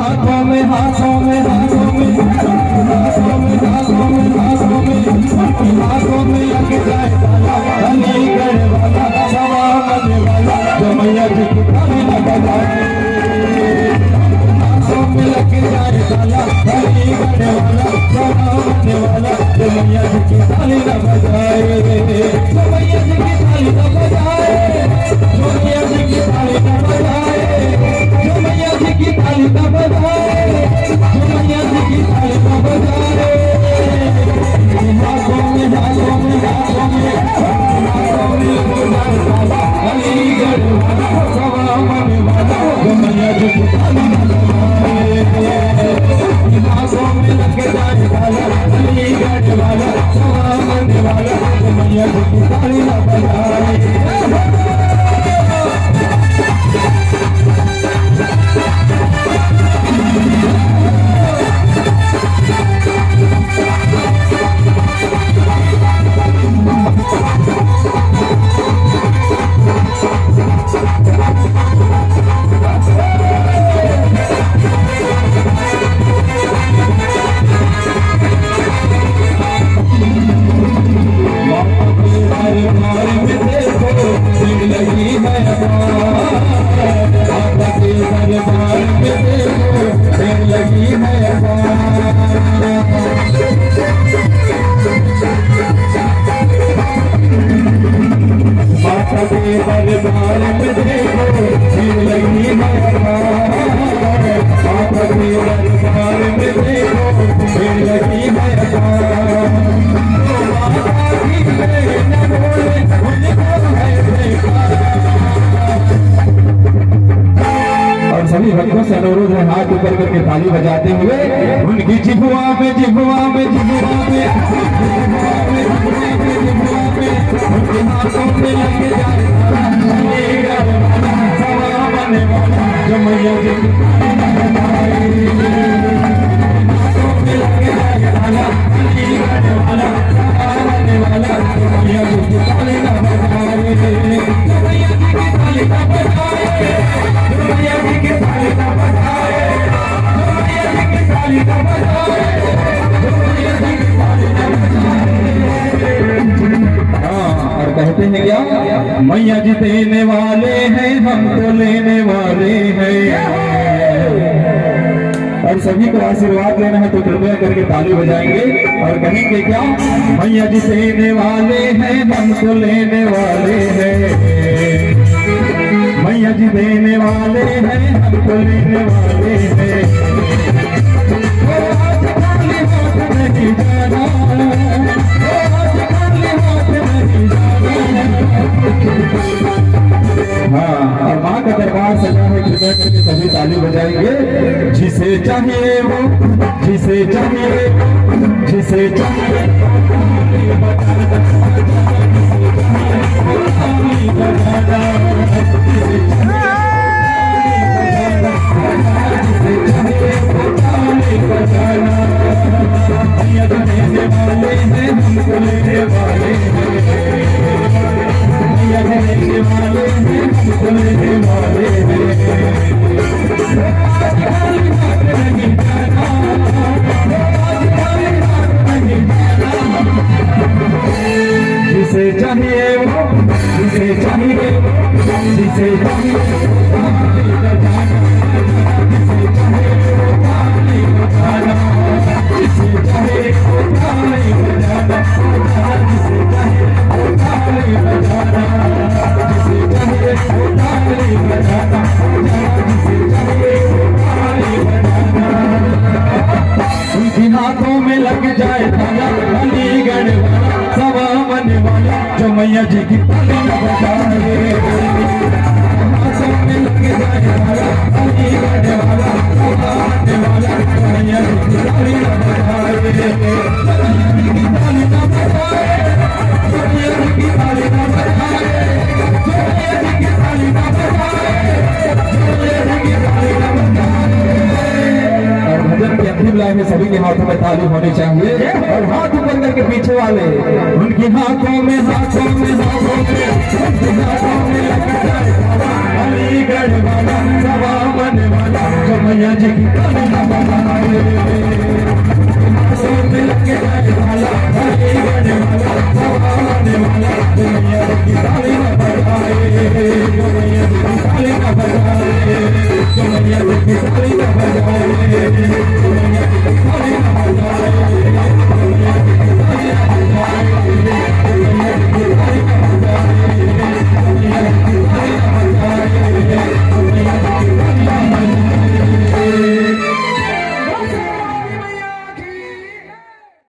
हाथों में हाथों में हाथों में हाथों में हाथों में हाथों में उनकी हाथों में लग जाए ताला अलीगढ़ वाला सवा मन वाला जो मैया जी की थाली न बजाए हाथों में लग जाए ताला अलीगढ़ वाला सवा मन वाला जो मैया जी की थाली न बजाए जो मैया जी की थाली न बजाए जो मैया जी की थाली न बजाए जो मैया जी की थाली न बजाए जो मैया जी की थाली न बजाए हाथों में हाथों में हाथों में हाथों में अलीगढ़ वाला सवा मन वाला जो मैया जी की थाली न बजाए हाथों में लग जाए ताला अलीगढ़ वाला सवा मन वाला जो मैया जी की थाली न बजाए सभी भक्तों से अनुरोध है हाथ ऊपर करके ताली बजाते हुए उनकी जिह्वा में जिह्वा में जिह्वा में उनके हाथों में लग जाए सवा मन वाला जो मैया जी की हाथों में लग जाए ताला अलीगढ़ वाला सवा मन वाला जो मैया जी की थाली न बजाए जो मैया जी की थाली न बजाए जो मैया जी की थाली न बजाए जो मैया जी की थाली न बजाए जो मैया जी की थाली न बजाए। और कहते हैं क्या मैया जी देने वाले हैं हम तो लेने वाले हैं और सभी को आशीर्वाद लेना है तो कृपया करके ताली बजाएंगे और कहेंगे क्या मैया जी देने वाले हैं हम तो लेने वाले हैं मैया जी देने वाले हैं हम तो लेने वाले हैं आज खाली हाथ नहीं जाना आज खाली हाथ नहीं जाना। हाँ और माँ का दरबार सजा है कृपया करके सभी ताली बजाएंगे जिसे चाहिए वो जिसे चाहिए जिसे चाहिए जिसे चाहिए वो जिसे चाहिए जिसे चाहिए उनकी हाथों में लग जाए ताला अलीगढ़ वाला सवा मन वाला जो मैया जी की थाली न बजाए हाथों में लग जाए ताला अलीगढ़ वाला सवा मन वाला जो मैया जी की थाली न बजाए मैया जी की थाली न बजाए मैया जी की थाली न बजाए मैया जी की थाली न बजाए मैया जी की थाली न बजाए। और भजन की अंतिम लाइन में सभी के हाथों में ताली होनी चाहिए और हाथ ऊपर करके पीछे वाले उनके हाथों में हाथों में हाथों में उनके हाथों में लग जाए अलीगढ़ वाला सवा मन वाला जो मैया जी की ताली न बजाए। हाथों में लग जाए ताला ताली बजने वाला सब आने वाला जो मैया जी की ताली न बजाए, जो मैया जी की ताली न बजाए, जो मैया जी की ताली न बजाए।